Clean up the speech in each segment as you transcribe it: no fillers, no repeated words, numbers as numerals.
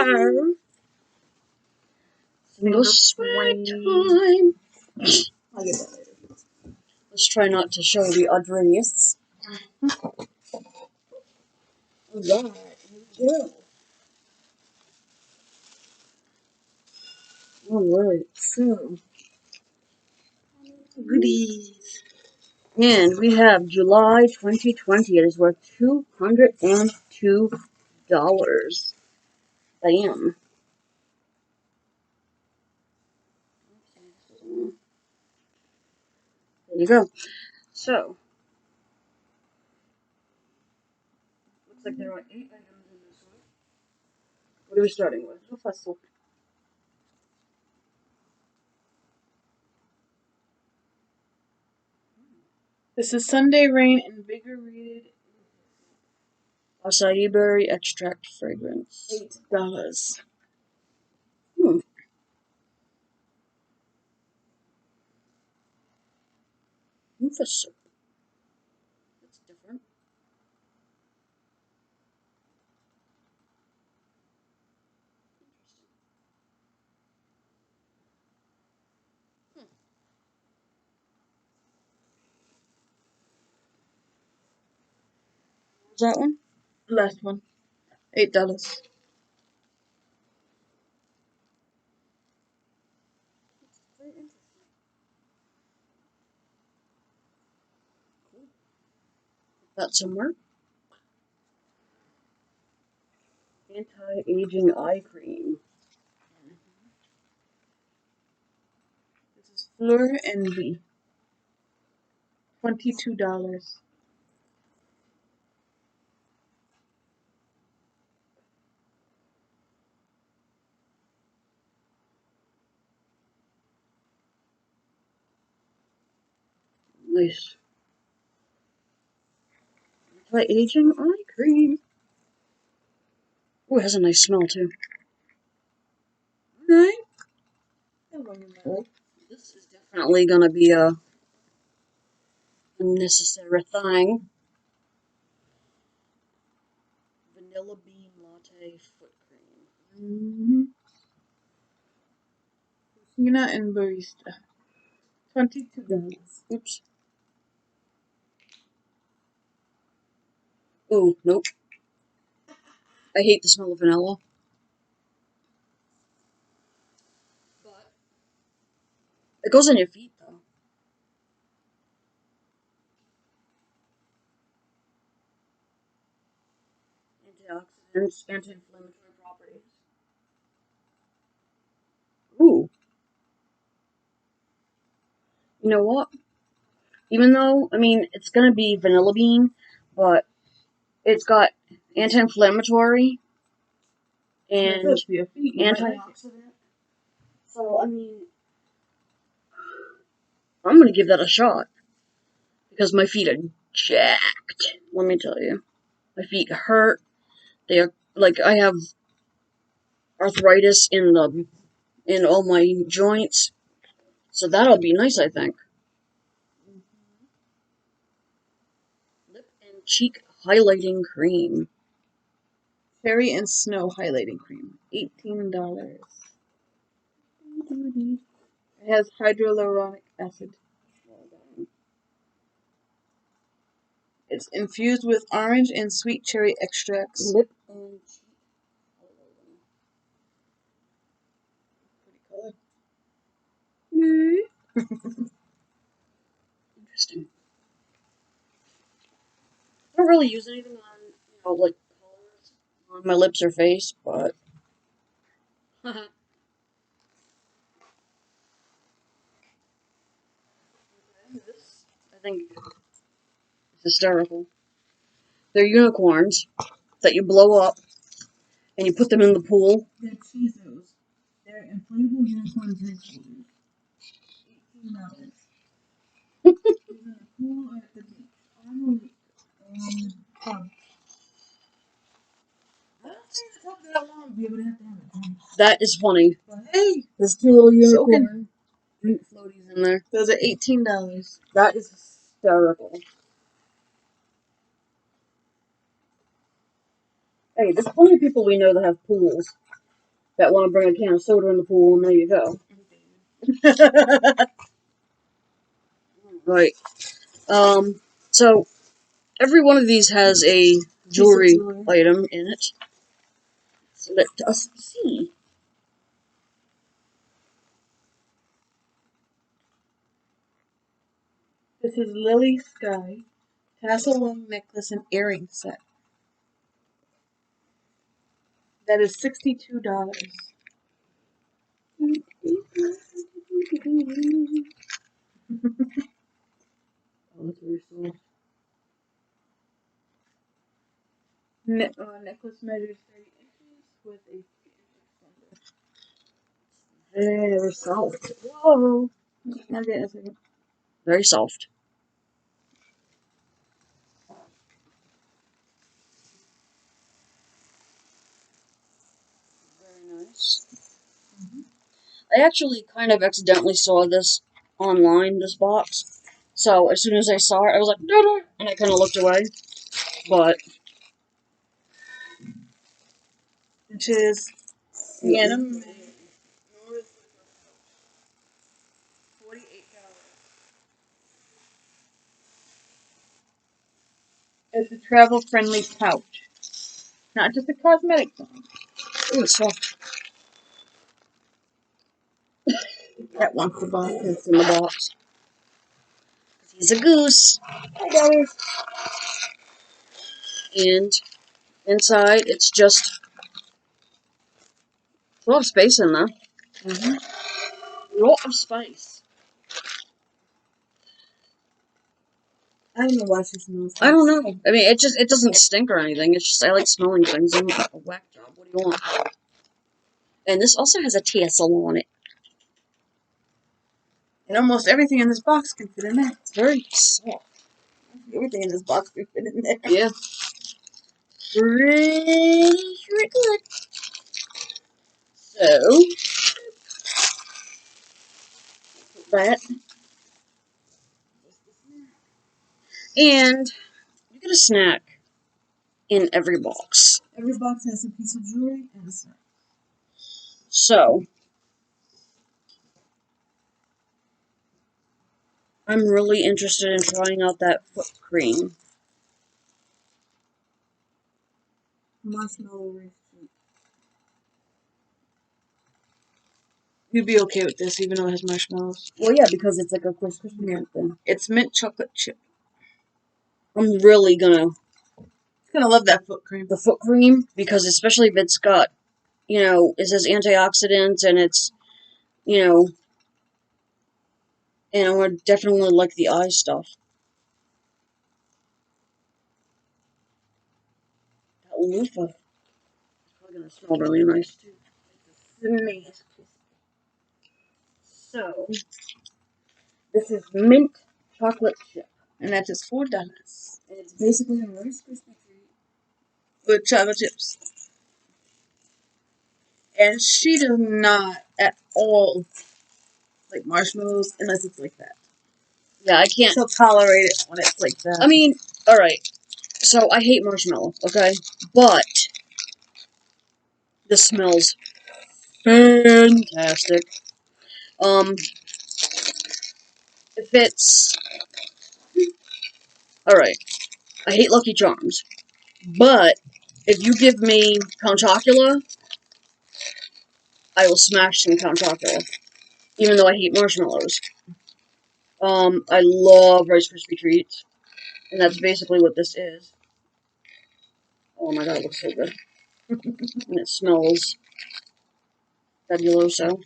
have single sweat time. I'll get that later. Let's try not to show the address. Alright, here we go. Alright, so goodies. And we have July 2020. It is worth $202. Bam. There you go. So, looks like there are 8 items in this one. What are we starting with? This is Sunday Rain Invigorated Acai berry extract fragrance. $8. Loofah soap. That's different. What's that one? Last one. $8. Very interesting. Cool. Put that somewhere. Anti-aging eye cream. This is Fleur Envy. $22. Nice. Anti-aging eye cream. Oh, it has a nice smell too. Alright. Well, this is definitely gonna be a unnecessary thing. Vanilla bean latte foot cream. Christina and Barista. $22. Oops. Oh, nope. I hate the smell of vanilla. But it goes on your feet though. Antioxidants, anti-inflammatory properties. Ooh. You know what? Even though, I mean, it's gonna be vanilla bean, but it's got anti-inflammatory and antioxidant. So, I mean, I'm gonna give that a shot. Because my feet are jacked, let me tell you. My feet hurt. They are, like, I have arthritis in all my joints. So that'll be nice, I think. Lip and cheek highlighting cream. Cherry and Snow Highlighting Cream. $18. It has hyaluronic acid. It's infused with orange and sweet cherry extracts. Lip and cheek highlighting. Pretty color. Interesting. I don't really use anything on, like colors on my lips or face, but this, I think, is hysterical. They're unicorns that you blow up and you put them in the pool. They're Cheezos. They're inflatable unicorn drink holders. $18. In the pool or at the beach. On the tub. I don't think the tub that long to be able to have it. That is funny. But hey, There's 2 little unicorn drink floaties in there. those are $18. That is hysterical. Hey, there's plenty of people we know that have pools. that want to bring a can of soda in the pool, and there you go. Right. So every one of these has a jewelry item in it. So let us see. This is Lily Sky tassel long necklace and earring set. That is $62. Oh, that's very soft. Necklace measures 30 inches with a 3-inch extender. Very soft. Whoa. I'll get it in a second. Very soft. Very nice. I actually kind of accidentally saw this online, this box. So as soon as I saw it, I was like, no, and I kind of looked away. But Which is $48. It's a travel-friendly pouch, not just a cosmetic thing. ooh, it's soft. That wants the box. It's in the box. He's a goose. Hi, Daddy. And inside, it's just a lot of space in there. A lot of space. I don't know why she smells I don't know. I mean, it doesn't stink or anything. It's just I like smelling things. I'm a whack job. What do you want? And this also has a tassel on it. And almost everything in this box can fit in there. It's very soft. Everything in this box can fit in there. Yeah. Pretty good. So, that. And you get a snack in every box. Every box has a piece of jewelry and a snack. So, I'm really interested in trying out that foot cream. Marshmallow Reese treat. You'd be okay with this, even though it has marshmallows. Well, yeah, because it's like a Krispy Kreme thing. It's mint chocolate chip. I'm really gonna Love that foot cream. the foot cream because especially if it's got, it says antioxidants and it's, and I would definitely like the eye stuff. That loofah is probably gonna smell really nice too. Nice. So, this is mint chocolate chip. And that is $4. And it's basically a Rice Krispie treat. With chocolate chips. And she does not at all like marshmallows unless it's like that. Yeah, I can't. She'll tolerate it when it's like that. I mean, alright. So, I hate marshmallow, okay? But, this smells fantastic. If it's... Alright. I hate Lucky Charms. But, if you give me Count Chocula, I will smash some Count Chocula. Even though I hate marshmallows. I love Rice Krispie treats. And that's basically what this is. Oh my god, it looks so good. And it smells fabuloso.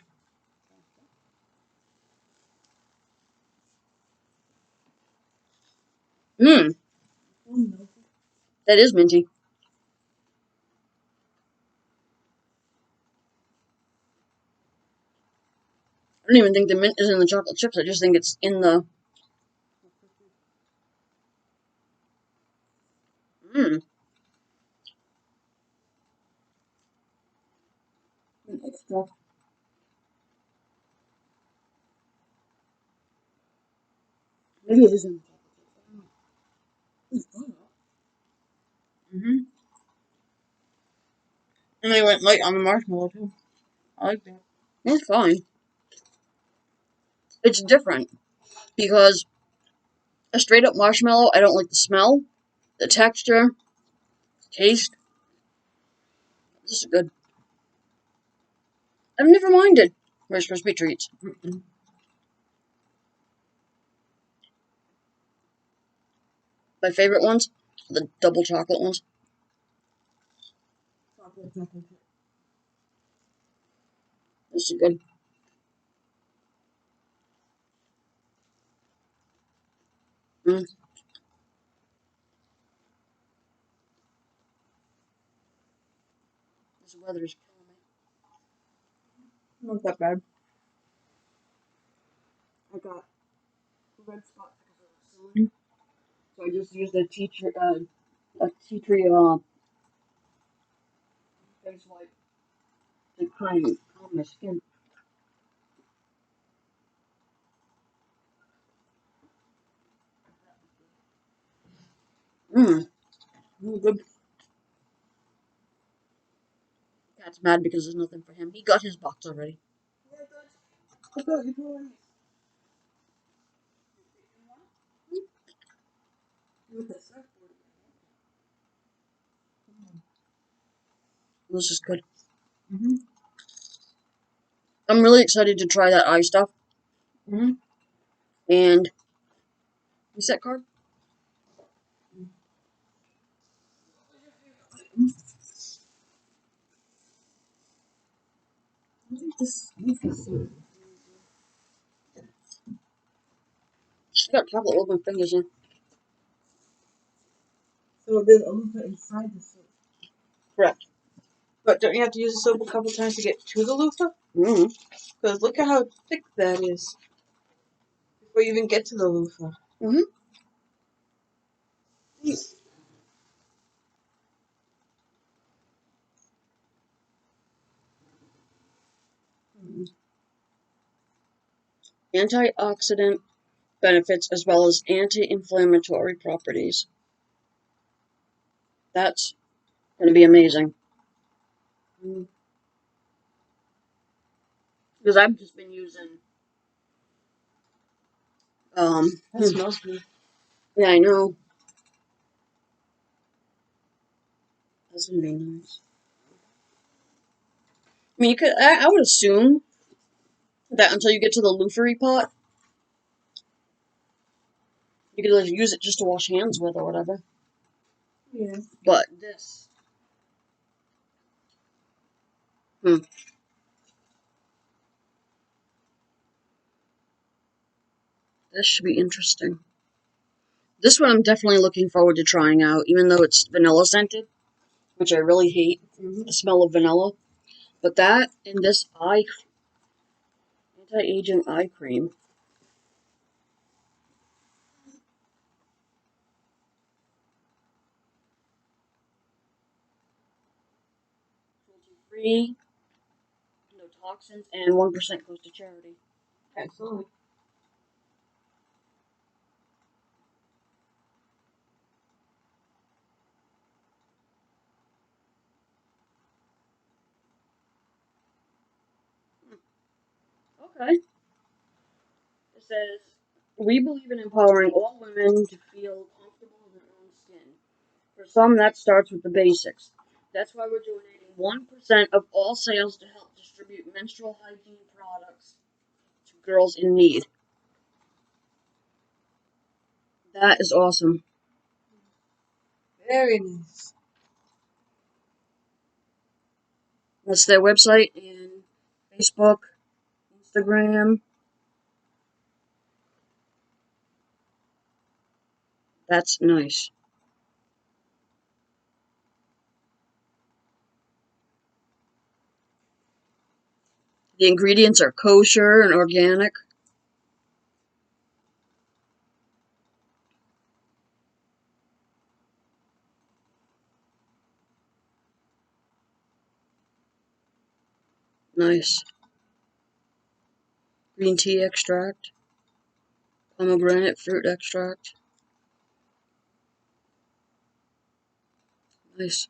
Mmm, that is minty. I don't even think the mint is in the chocolate chips. I just think it's in the... Mmm. Extra. Maybe it is in the chocolate chips. And they went light on the marshmallow too. I like that. It's fine. It's different because a straight up marshmallow, I don't like the smell, the texture, taste. This is good. I've never minded Rice Krispie treats. My favorite ones, the double chocolate ones. This is good. Mm. This weather is killing me. Not that bad. I got red spots because of the sun. So I just used a tea tree face wipe to calm my skin. Mm. Good. Cat's mad because there's nothing for him. He got his box already. I thought you told me. With the surfboard. This is good. Mm-hmm. I'm really excited to try that eye stuff. Mm-hmm. And reset card. I think this is so. She's got chocolate with my fingers in. So there's a loofah inside the soap. Correct. But don't you have to use the soap a couple times to get to the loofah? Mm. Because look at how thick that is before you even get to the loofah. Mm-hmm. Antioxidant benefits as well as anti-inflammatory properties. That's going to be amazing. Because I've just been using, That smells good. yeah, I know. That's going to be nice. I mean, I would assume that until you get to the loofah pot, you could like, use it just to wash hands with or whatever. Yeah. But this, this should be interesting. This one I'm definitely looking forward to trying out, even though it's vanilla scented, which I really hate the smell of vanilla. But that and this anti-aging eye cream. Cruelty-free, no toxins, and 1% goes to charity. Absolutely. Okay. It says, we believe in empowering all women to feel comfortable in their own skin. For some, that starts with the basics. That's why we're donating 1% of all sales to help distribute menstrual hygiene products to girls in need. That is awesome. Very nice. That's their website and Facebook, Instagram. That's nice. The ingredients are kosher and organic. Nice. Green tea extract. Pomegranate fruit extract. Nice.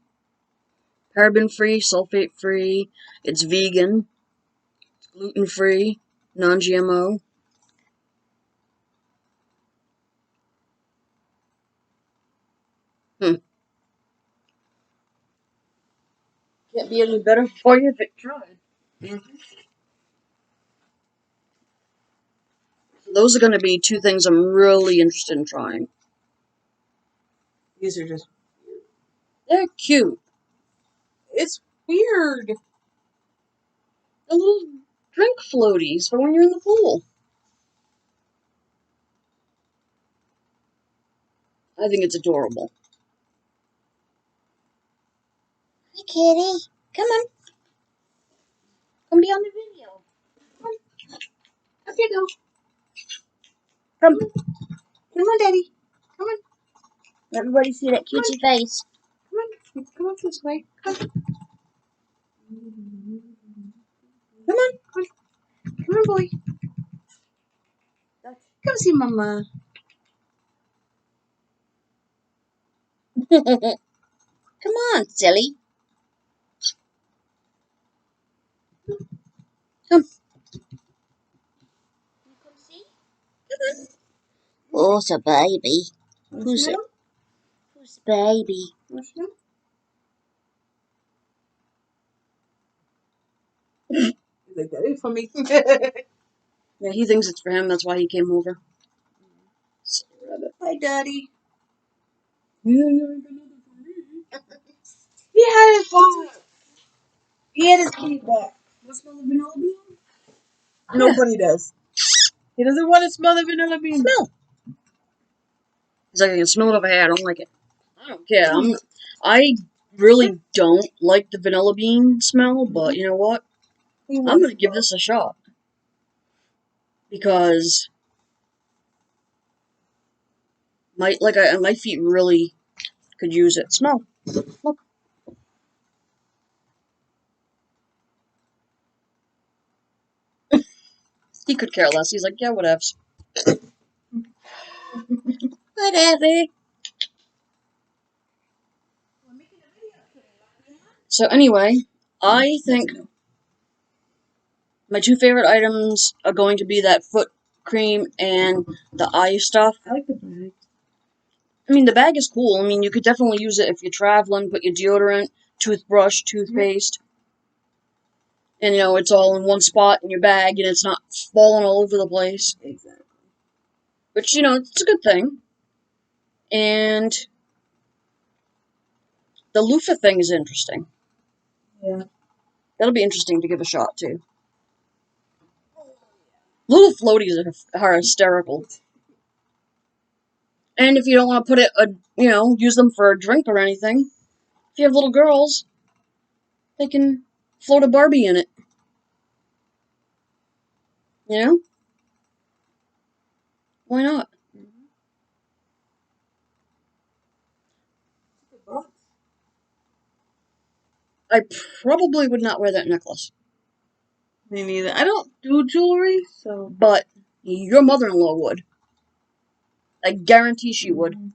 Paraben free, sulfate free. It's vegan. gluten-free, non-GMO. Can't be any better for you if it tried. So those are going to be two things I'm really interested in trying. These are just... They're cute. It's weird. The little drink floaties for when you're in the pool. I think it's adorable. Hi, kitty. Come on. Come be on the video. Come on. Up you go. Come. Come on, Daddy. Come on. Let everybody see that cutesy face. Come on. Come on this way. Come on. Come on. Come on. Come on, boy. Come see Mama. Come on, silly. Come. Come see? Come on. Oh, it's a baby. Who's it? Who's the baby? He's like, that ain't for me. Yeah, he thinks it's for him. That's why he came over. Hi, Daddy. Yeah, you ain't got nothing for me. He had his box. He had his kitty box. Want to smell the vanilla bean? Nobody does. He doesn't want to smell the vanilla bean. Smell. He's like, I can smell it over here. I don't like it. I don't care. I really don't like the vanilla bean smell, but you know what? I'm going to give this a shot. Because my feet really could use it. Smell. Look. He could care less. He's like, yeah, whatevs. Whatever. So anyway, I think my two favorite items are going to be that foot cream and the eye stuff. I like the bag. I mean, the bag is cool. I mean, you could definitely use it if you're traveling, put your deodorant, toothbrush, toothpaste. And, you know, it's all in one spot in your bag and it's not falling all over the place. Exactly. Which, you know, it's a good thing. And the loofah thing is interesting. Yeah. That'll be interesting to give a shot, too. Little floaties are hysterical. And if you don't want to put it, you know, use them for a drink or anything, if you have little girls, they can float a Barbie in it. You know? Why not? I probably would not wear that necklace. Me neither. I don't do jewelry, so. But your mother-in-law would. I guarantee she would.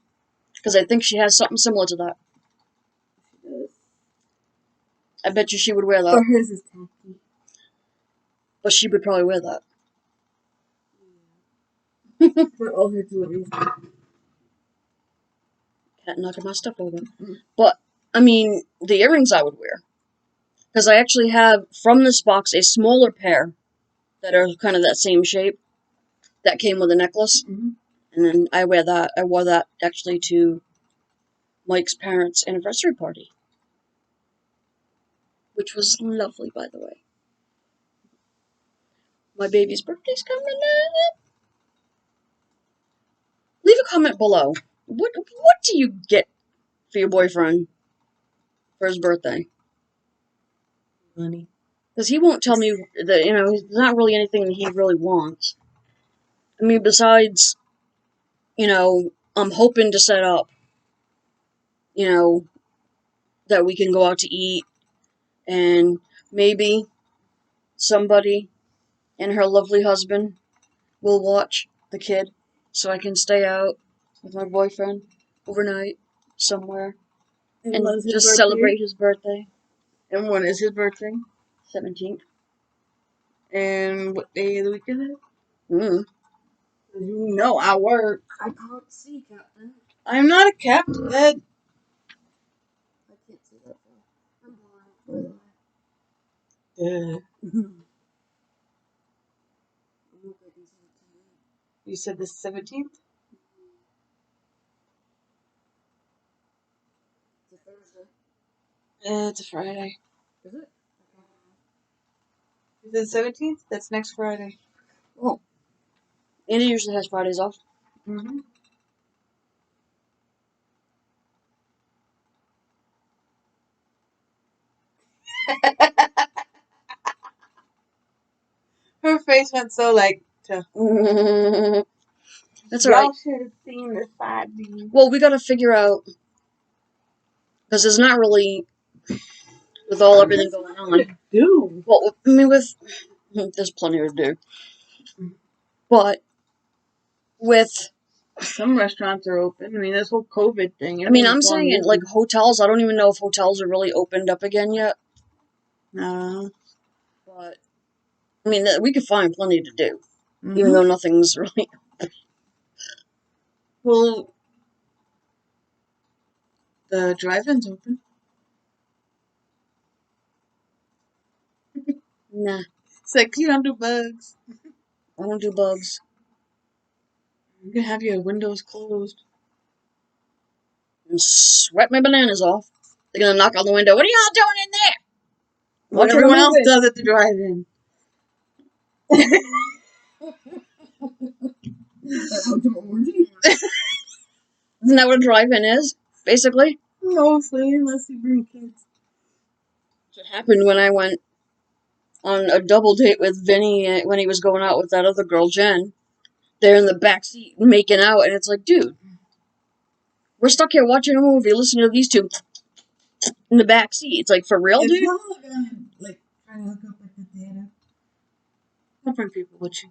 Because I think she has something similar to that. She does. I bet you she would wear that. Or hers is tacky. But she would probably wear that. For all her jewelry. Cat knocking my stuff over. But, I mean, the earrings I would wear. Because I actually have, from this box, a smaller pair that are kind of that same shape that came with a necklace. And then I wear that. I wore that, actually, to Mike's parents' anniversary party. Which was lovely, by the way. My baby's birthday's coming up. Leave a comment below. What do you get for your boyfriend for his birthday? Money. Because he won't tell me that, you know, there's not really anything that he really wants. I mean, besides, you know, I'm hoping to set up, you know, that we can go out to eat and maybe somebody and her lovely husband will watch the kid so I can stay out with my boyfriend overnight somewhere and just celebrate his birthday. And when is his birthday? 17th. And what day of the week is it? Mm. You know I work. I can't see, Captain. I'm not a captain. I can't see that far. I'm blind, by the way. You said the 17th? It's a Thursday. It's a Friday. Is it? Is it the 17th? That's next Friday. Oh. Andy usually has Fridays off. Mm-hmm. Her face went so like to. That's alright. Y'all should have seen the side view. Well, we gotta figure out, because there's not really, with all everything going on. Do. Well, I mean, there's plenty to do. But with, Some restaurants are open. I mean, this whole COVID thing. I mean, I'm everyone's gone saying, busy. like, hotels, I don't even know if hotels are really opened up again yet. No. But, I mean, we could find plenty to do, Mm-hmm. even though nothing's really. Well, the drive-in's open. Nah, It's like, you don't do bugs. I don't do bugs. You can have your windows closed. And sweat my bananas off. They're gonna knock on the window. What are y'all doing in there? What Watching a everyone else movie. does at the drive-in. Isn't that what a drive-in is, basically? Mostly, unless you bring kids. That's what happened when I went on a double date with Vinny when he was going out with that other girl, Jen. They're in the back seat making out, and it's like, dude, we're stuck here watching a movie, listening to these two in the back seat. It's like, for real, dude? Y'all are gonna, like, try to hook up at the theater, I'll bring people with you.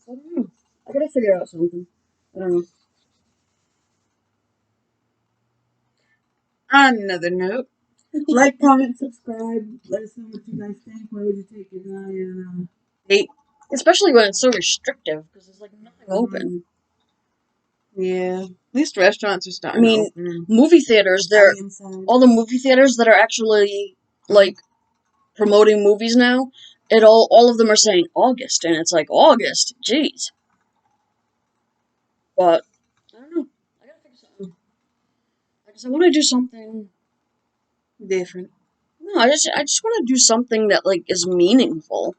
I don't know. I gotta figure out something. I don't know. On another note, like, comment, subscribe. Let us know what you guys think. Where would you take your guy on a date? Especially when it's so restrictive, because there's like nothing open. Yeah, at least restaurants are I starting mean, to open. movie theaters, they're all the movie theaters that are actually like promoting movies now. All of them are saying August, and it's like August, jeez. But I don't know. I gotta figure something. Because I want to do something different. No, I just want to do something that like is meaningful.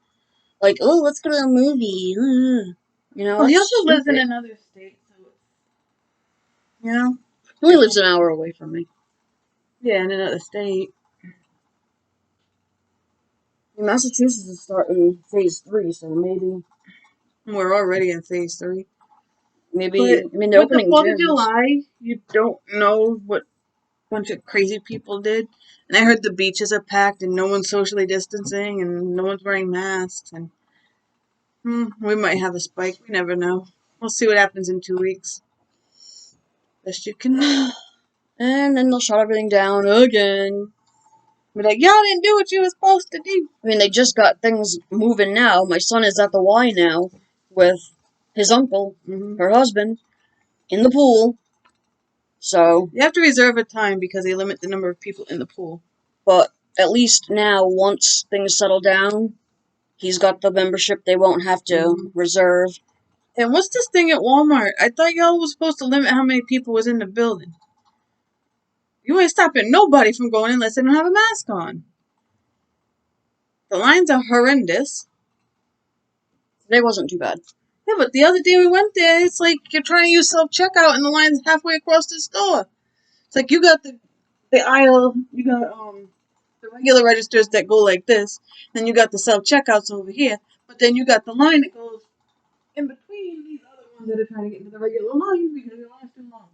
Like, oh, let's go to a movie. You know, Well, he that's also lives in stupid. another state, so you know. He only lives an hour away from me. Yeah, in another state. Massachusetts is starting phase 3, so maybe We're already in phase 3. But, I mean, they're with the opening 4th of gyms. July, you don't know what bunch of crazy people did. And I heard the beaches are packed and no one's socially distancing and no one's wearing masks. And we might have a spike. We never know. We'll see what happens in 2 weeks. Best you can do. And then they'll shut everything down again. Be like, y'all didn't do what you were supposed to do. I mean, they just got things moving now. My son is at the Y now with his uncle, her husband, in the pool. So you have to reserve a time because they limit the number of people in the pool. But at least now, once things settle down, he's got the membership. They won't have to reserve. And what's this thing at Walmart? I thought y'all was supposed to limit how many people was in the building. You ain't stopping nobody from going unless they don't have a mask on. The lines are horrendous. Today wasn't too bad. Yeah, but the other day we went there, it's like you're trying to use self-checkout and the line's halfway across the store. It's like you got the aisle, you got the regular registers that go like this, then you got the self-checkouts over here, but then you got the line that goes in between these other ones that are trying to get into the regular line because the line's too long.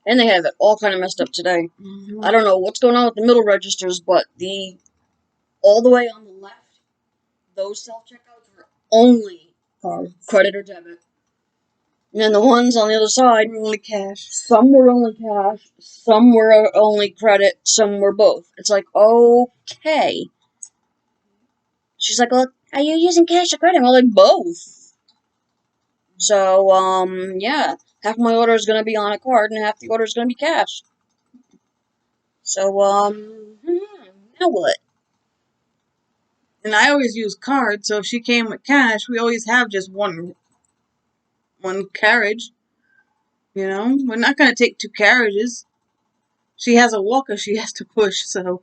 And they have it all kind of messed up today. I don't know what's going on with the middle registers, but all the way on the left, those self-checkouts were only credit or debit. And then the ones on the other side were only cash. Some were only cash, some were only credit, some were both. It's like, okay. she's like, well, are you using cash or credit? I'm like, both. So, yeah, half my order is going to be on a card and half the order is going to be cash. So, now what? And I always use cards, so if she came with cash, we always have just one carriage. You know, we're not gonna take 2 carriages. She has a walker she has to push, so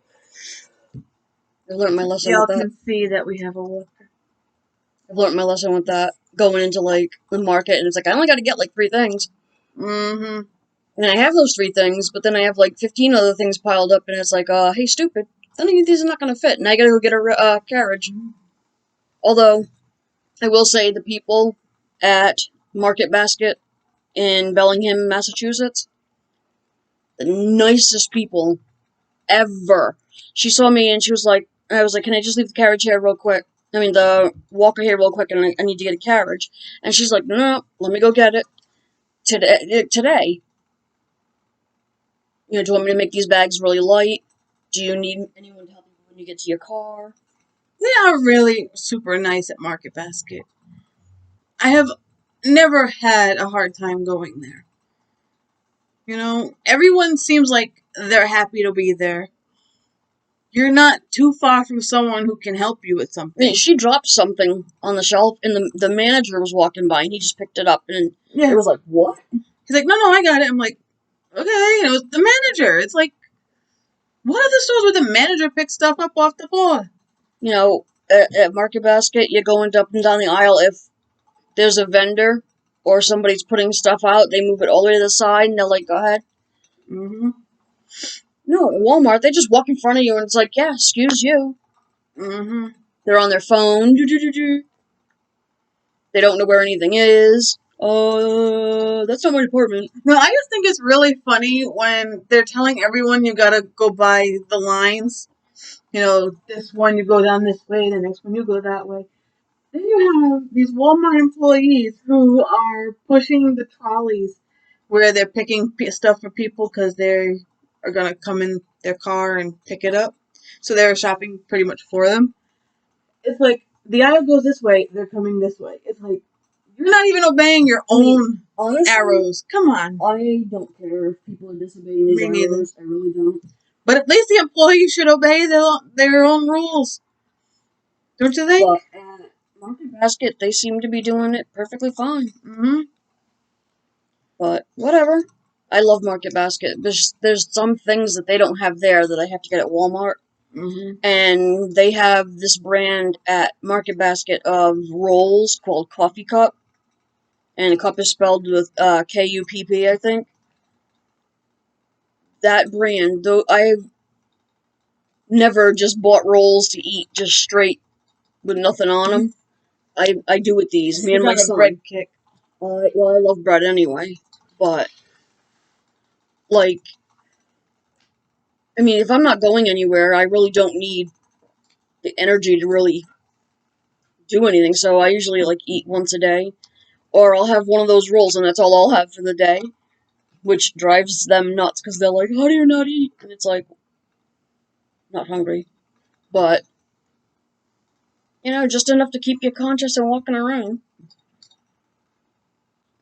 I learned my lesson y'all with that. can see that we have a walker. I've learned my lesson with that. Going into, like, the market, and it's like, I only got to get, like, 3 things. Mm-hmm. And I have those 3 things, but then I have, like, 15 other things piled up, and it's like, hey, stupid. Any of these are not going to fit, and I gotta go get a carriage. Although, I will say the people at Market Basket in Bellingham, Massachusetts, the nicest people ever. She saw me and she was like, I was like, can I just leave the carriage here real quick? I mean, the walker here real quick, and I need to get a carriage. And she's like, no, let me go get it today. You know, do you want me to make these bags really light? Do you need anyone to help you when you get to your car? They are really super nice at Market Basket. I have never had a hard time going there. You know, everyone seems like they're happy to be there. You're not too far from someone who can help you with I something. mean, she dropped something on the shelf, and the manager was walking by, and he just picked it up, and it was like, what? He's like, no, I got it. I'm like, okay, and it was the manager. It's like, what are the stores where the manager picks stuff up off the floor? You know, at Market Basket, you're going up and down the aisle. If there's a vendor or somebody's putting stuff out, they move it all the way to the side, and they're like, go ahead. Mm-hmm. No, at Walmart, they just walk in front of you, and it's like, yeah, excuse you. Mm-hmm. They're on their phone. They don't know where anything is. That's not my department. No, I just think it's really funny when they're telling everyone you gotta go by the lines. You know, this one you go down this way, the next one you go that way. Then you have these Walmart employees who are pushing the trolleys where they're picking stuff for people because they are going to come in their car and pick it up. So they're shopping pretty much for them. It's like the aisle goes this way, they're coming this way. It's like you're not even obeying your own Honestly, arrows. Come on. I don't care if people are disobeying these Me neither. arrows. I really don't. But at least the employees should obey their own rules. Don't you think? But at Market Basket, they seem to be doing it perfectly fine. Mm-hmm. But whatever. I love Market Basket. There's some things that they don't have there that I have to get at Walmart. Mm-hmm. And they have this brand at Market Basket of rolls called Coffee Cup. And cup is spelled with K-U-P-P, I think. That brand, though, I've never just bought rolls to eat just straight with nothing on them. I do with these. Me and my son. Bread kick. Well, I love bread anyway. But, like, I mean, if I'm not going anywhere, I really don't need the energy to really do anything. So I usually, like, eat once a day. Or I'll have one of those rolls, and that's all I'll have for the day. Which drives them nuts, because they're like, how do you not eat? And it's like, not hungry. But, you know, just enough to keep you conscious and walking around.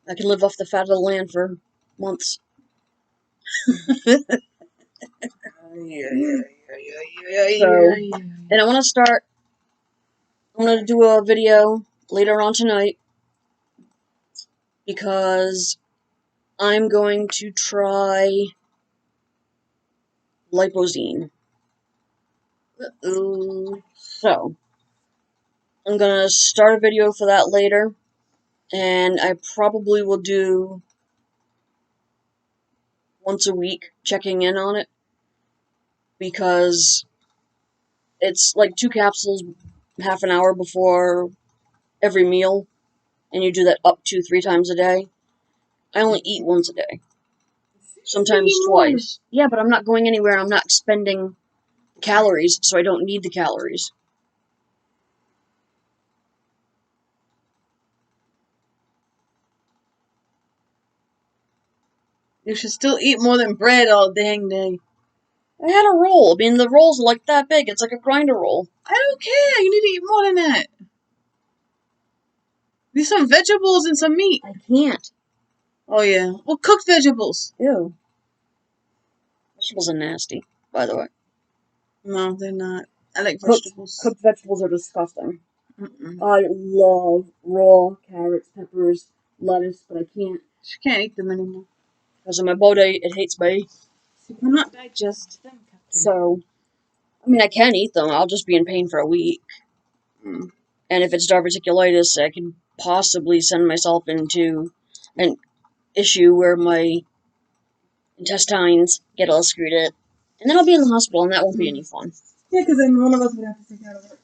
I can live off the fat of the land for months. So, and I want to start, I'm going to do a video later on tonight, because I'm going to try Lipozene. So, I'm going to start a video for that later, and I probably will do once a week checking in on it, because it's like 2 capsules half an hour before every meal, and you do that up to 3 times a day. I only eat once a day. Sometimes twice. Yeah, but I'm not going anywhere and I'm not expending calories, so I don't need the calories. You should still eat more than bread all dang day. I had a roll. I mean, the rolls are like that big. It's like a grinder roll. I don't care. You need to eat more than that. Need some vegetables and some meat. I can't. Oh, yeah. Well, cooked vegetables. Ew. Vegetables are nasty, by the way. No, they're not. I like vegetables. Cooked vegetables are disgusting. Mm-mm. I love raw carrots, peppers, lettuce, but I can't. She can't eat them anymore. Because of my body, it hates me. She cannot digest them, Captain. So, I mean, I can eat them. I'll just be in pain for a week. Mm. And if it's diverticulitis, I can possibly send myself into an issue where my intestines get all screwed up. And then I'll be in the hospital, and that won't be any fun. Yeah, because then one of us would have to take out of work.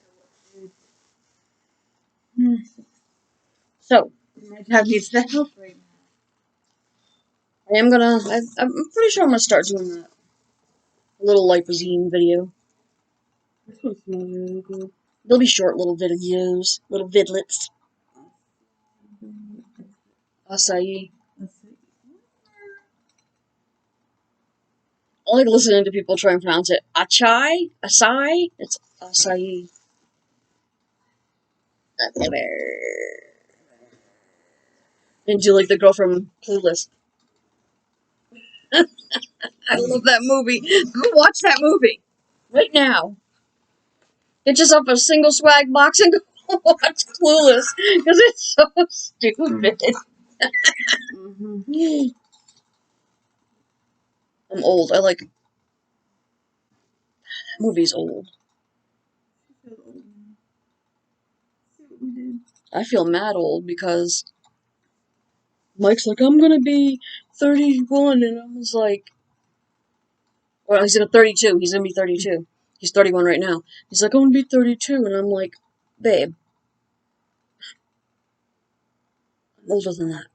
So, My dad needs the help right now. I'm pretty sure I'm gonna start doing that. A little lipozine video. This one smells really good. They'll be short little videos, little vidlets. Acai. I like listening to people try and pronounce it. Acai? Acai? It's acai. And do like the girl from Clueless. I love that movie. Go watch that movie. Right now. Get yourself a single swag box and go watch Clueless. Because it's so stupid. Mm-hmm. I'm old. I like... That movie's old. I feel mad old because Mike's like, I'm gonna be 31, and I was like, well, he's gonna 32. He's gonna be 32. He's 31 right now. He's like, I'm gonna be 32, and I'm like, babe, I'm older than that.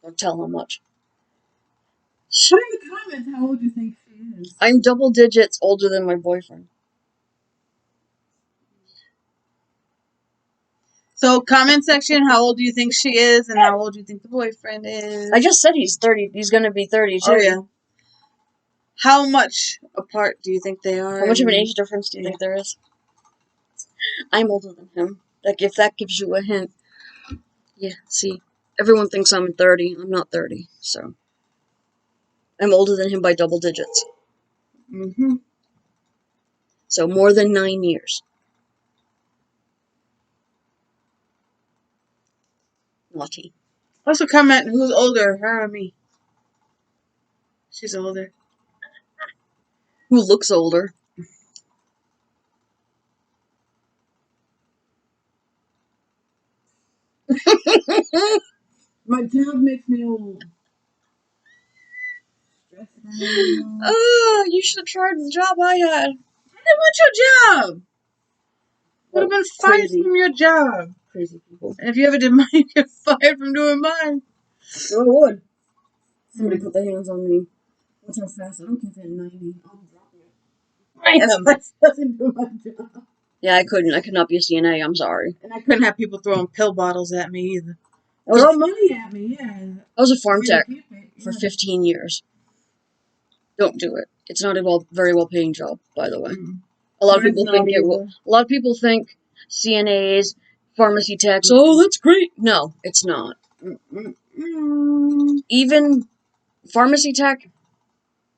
Don't tell how much. Put in the comments how old you think she is. I'm double digits older than my boyfriend. So, comment section, how old do you think she is, and how old do you think the boyfriend is? I just said he's 30. He's gonna be 32. Oh, yeah. How much apart do you think they are? How much of an age difference do you think there is? I'm older than him. Like, if that gives you a hint. Yeah, see, everyone thinks I'm 30. I'm not 30, so. I'm older than him by double digits. Mm-hmm. So, more than 9 years. Naughty. Also comment who's older, her or me. She's older. Who looks older? My job makes me old. You should have tried the job I had. I didn't want your job. Would have been fired Crazy. from your job. Crazy people. And if you ever did mine, you get fired from doing mine. I would. Somebody put their hands on me. Watch how fast. I don't get that 90. I'll drop it. That doesn't do my job. Yeah, I couldn't. I could not be a CNA. I'm sorry. And I couldn't have people throwing pill bottles at me either. Throw money at me, yeah. I was a farm tech for 15 years. Don't do it. It's not a very well paying job, by the way. A lot of people think it will. A lot of people think CNAs, pharmacy techs. Oh, that's great. No, it's not. Even pharmacy tech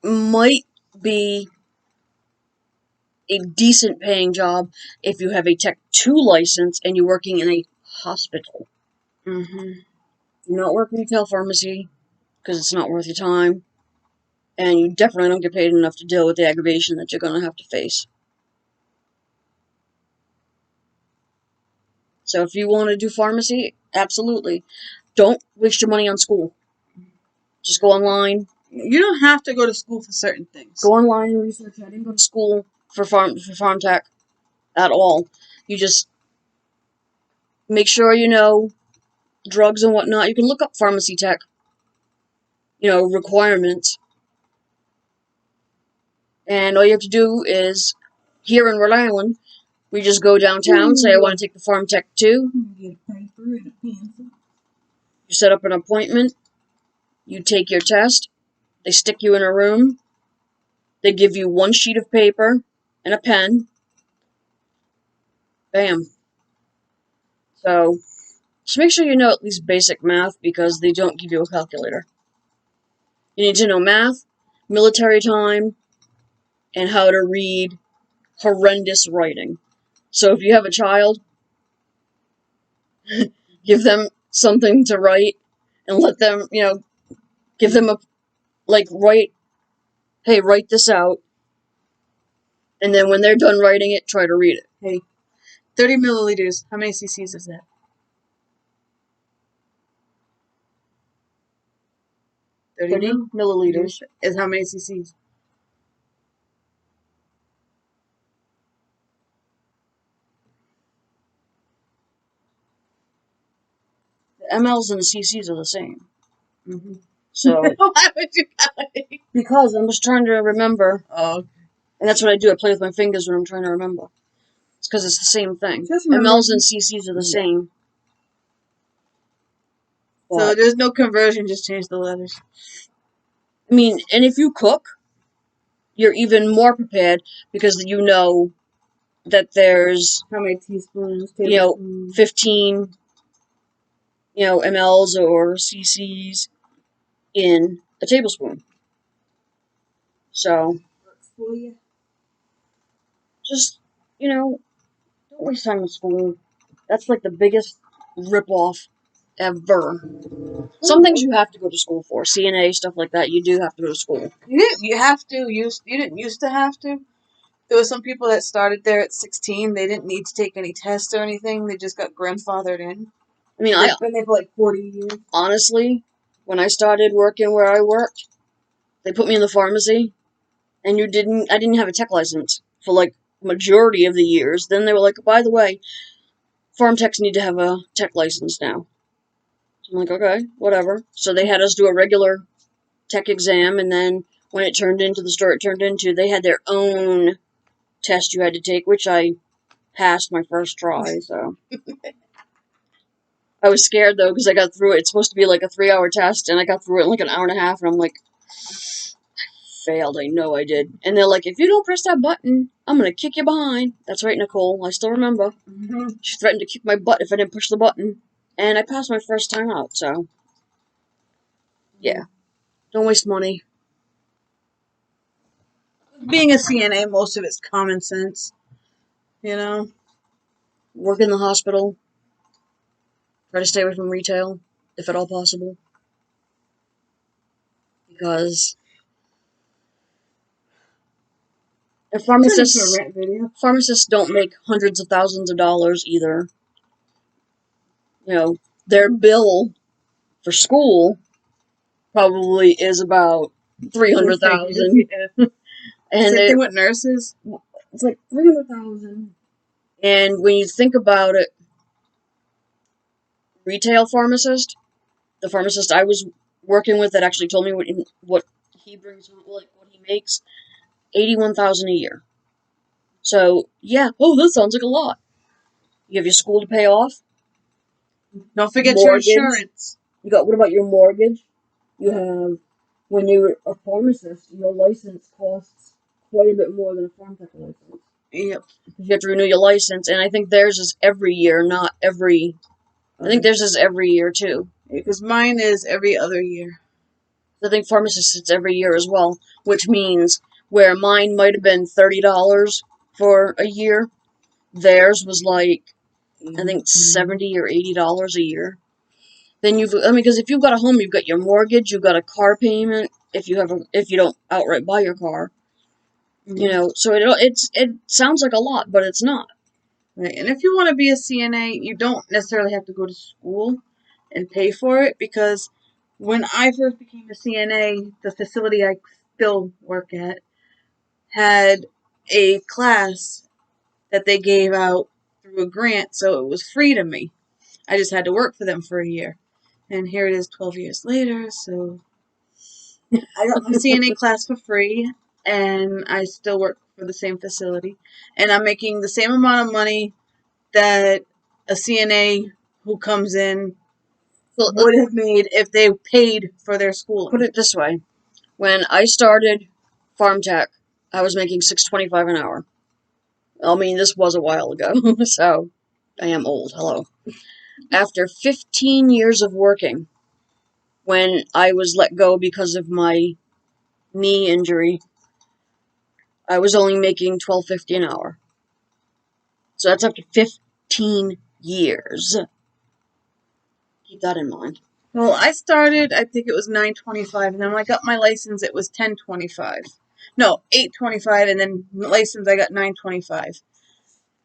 might be a decent paying job if you have a Tech 2 license and you're working in a hospital. Do not work retail pharmacy because it's not worth your time. And you definitely don't get paid enough to deal with the aggravation that you're going to have to face. So if you want to do pharmacy, absolutely. Don't waste your money on school. Just go online. You don't have to go to school for certain things. Go online and research. I didn't go to school for farm tech at all. You just make sure you know drugs and whatnot. You can look up pharmacy tech, requirements. And all you have to do is, here in Rhode Island, we just go downtown, say I want to take the Pharm Tech 2. Get a paper and a pencil. You set up an appointment. You take your test. They stick you in a room. They give you one sheet of paper and a pen. Bam. So, just make sure you know at least basic math because they don't give you a calculator. You need to know math, military time, and how to read horrendous writing. So if you have a child, give them something to write and let them, give them write this out. And then when they're done writing it, try to read it. Hey, 30 milliliters. How many cc's is that? 30 milliliters is how many cc's? The mLs and the cc's are the same. Mm-hmm. So why would you calculate? Because I'm just trying to remember. Oh. And that's what I do. I play with my fingers when I'm trying to remember. It's because it's the same thing. Remember, mLs and cc's are the same. So there's no conversion, just change the letters. I mean, and if you cook, you're even more prepared because you know that there's how many teaspoons, 15 mLs or cc's in a tablespoon. So just don't waste time in school. That's like the biggest ripoff ever. Some things you have to go to school for, CNA, stuff like that. You do have to go to school. You have to. You didn't used to have to. There were some people that started there at 16. They didn't need to take any tests or anything. They just got grandfathered in. I mean, They've been there for like 40 years. Honestly, when I started working where I worked, they put me in the pharmacy, and I didn't have a tech license for like majority of the years. Then they were like, by the way, farm techs need to have a tech license now. So I'm like, okay, whatever. So they had us do a regular tech exam, and then when it turned into the store it turned into, they had their own test you had to take, which I passed my first try, so. I was scared, though, because I got through it. It's supposed to be like a 3-hour test, and I got through it in like an hour and a half, and I'm like, failed. I know I did. And they're like, if you don't press that button, I'm going to kick you behind. That's right, Nicole. I still remember. Mm-hmm. She threatened to kick my butt if I didn't push the button. And I passed my first time out, so. Yeah. Don't waste money. Being a CNA, most of it's common sense. Work in the hospital. Try to stay away from retail, if at all possible. Because pharmacists don't make hundreds of thousands of dollars either. Their bill for school probably is about $300,000. And same thing with nurses. It's like $300,000. And when you think about it, retail pharmacist, the pharmacist I was working with that actually told me what he brings home, like what he makes, $81,000 a year. So yeah, that sounds like a lot. You have your school to pay off. Don't forget mortgage. Your insurance. What about your mortgage? You have, when you're a pharmacist, your license costs quite a bit more than a farm tech license. Yep. You have to renew your license, and I think theirs is every year, not every. Okay. I think theirs is every year too. Because mine is every other year. I think pharmacists it's every year as well, which means where mine might have been $30 for a year, theirs was like I think $70 or $80 a year. Then because if you've got a home, you've got your mortgage, you've got a car payment. If you don't outright buy your car, so it sounds like a lot, but it's not. Right, and if you want to be a CNA, you don't necessarily have to go to school and pay for it, because when I first became a CNA, the facility I still work at had a class that they gave out through a grant, so it was free to me. I just had to work for them for a year. And here it is 12 years later, so I got my CNA class for free, and I still work for the same facility. And I'm making the same amount of money that a CNA who comes in would have made if they paid for their schooling. Put it this way. When I started Farm Tech, I was making $6.25 an hour. I mean, this was a while ago, so I am old. Hello. After 15 years of working, when I was let go because of my knee injury, I was only making $12.50 an hour. So that's after 15 years. Keep that in mind. Well, I started, I think it was $9.25, and then when I got my license, it was $10.25. No, $8.25, and then license, I got $9.25.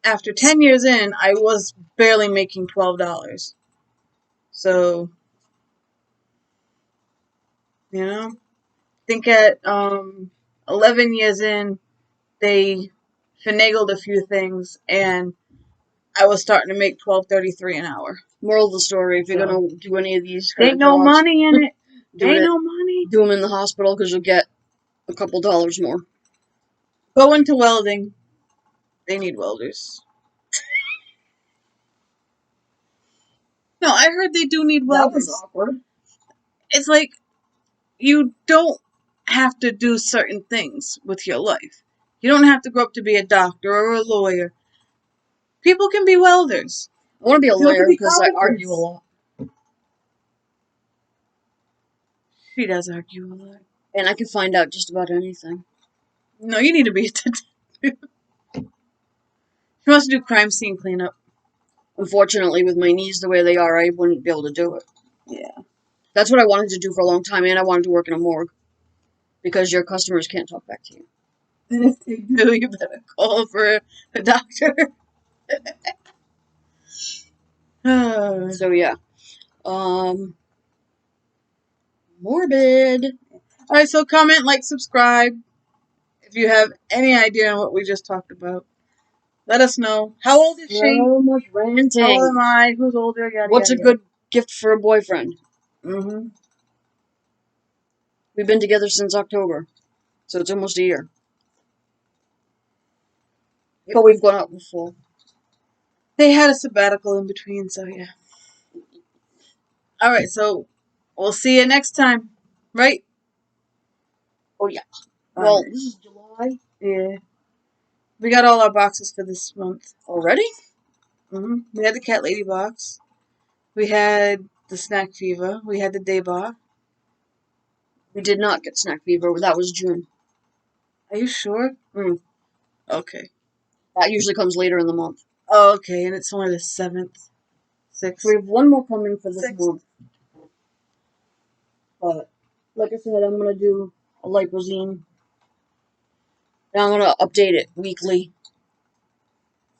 After 10 years in, I was barely making $12. So, you know, I think at 11 years in, they finagled a few things, and I was starting to make $12.33 an hour. Moral of the story: if you're gonna do any of these kind Ain't of no jobs, money in it. do Ain't it. no money. Do them in the hospital because you'll get a couple dollars more. Go into welding. They need welders. No, I heard they do need welders. That was awkward. It's like you don't have to do certain things with your life. You don't have to grow up to be a doctor or a lawyer. People can be welders. I want to be a People can lawyer be because I carpenters. argue a lot, She does argue a lot. and I can find out just about anything. No, you need to be a detective. She wants to do crime scene cleanup. Unfortunately, with my knees the way they are, I wouldn't be able to do it. Yeah. That's what I wanted to do for a long time, and I wanted to work in a morgue because your customers can't talk back to you. And if they do, you better call for a doctor. So yeah, morbid. Alright, so comment, like, subscribe. If you have any idea on what we just talked about, let us know. How old is she? So much ranting. How old am I? Who's older? Yada, What's yada, a good gift for a boyfriend? Mm-hmm. We've been together since October, so it's almost a year. But we've gone out before. They had a sabbatical in between, so yeah. Alright, so we'll see you next time. Right? Oh yeah. Well, Alright. this is July Yeah. We got all our boxes for this month. already. Mm-hmm. We had the cat lady box. We had the snack fever. We had the day bar. We did not get snack fever. That was June. Are you sure? Okay. That usually comes later in the month. Oh, okay, and it's only the 7th. 6th. We have one more coming for this 6th. month. But, like I said, I'm going to do a lipozine. And I'm going to update it weekly.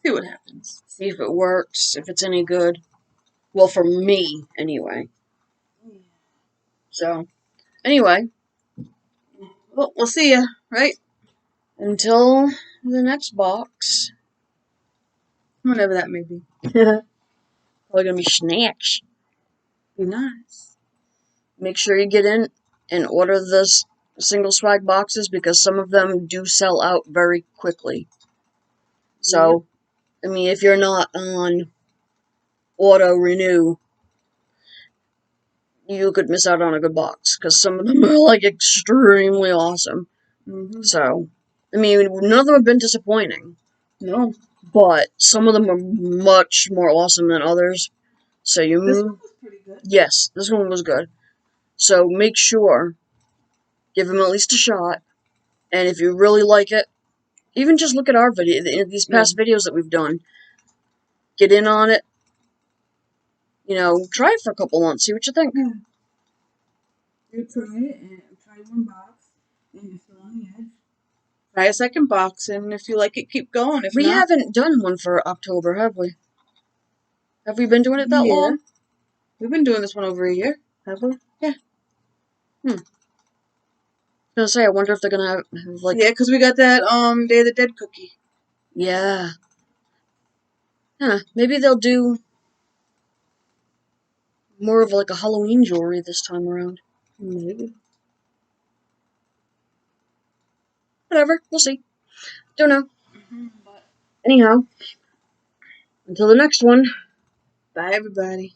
See what happens. See if it works, if it's any good. Well, for me, anyway. So, anyway. Well, we'll see ya, right? Until the next box. Whenever that may be. Probably going to be snacks. Be nice. Make sure you get in and order the single swag boxes because some of them do sell out very quickly. So, I mean, if you're not on auto renew, you could miss out on a good box because some of them are like extremely awesome. Mm-hmm. So, I mean, none of them have been disappointing. No. But some of them are much more awesome than others. So This one was pretty good. Yes, this one was good. So make sure, give them at least a shot. And if you really like it, even just look at our video, these past videos that we've done. Get in on it. You know, try it for a couple months, see what you think. Yeah. You try it and try one box, and you're still on the edge. Try a second box, and if you like it, keep going. If We not, haven't done one for October, have we? Have we been doing it that long? We've been doing this one over a year, have we? Yeah. I was gonna say, I wonder if they're gonna have like... Yeah, because we got that Day of the Dead cookie. Yeah. Huh, maybe they'll do more of like a Halloween jewelry this time around. Maybe. Whatever, we'll see. Don't know. Anyhow, until the next one. Bye, everybody.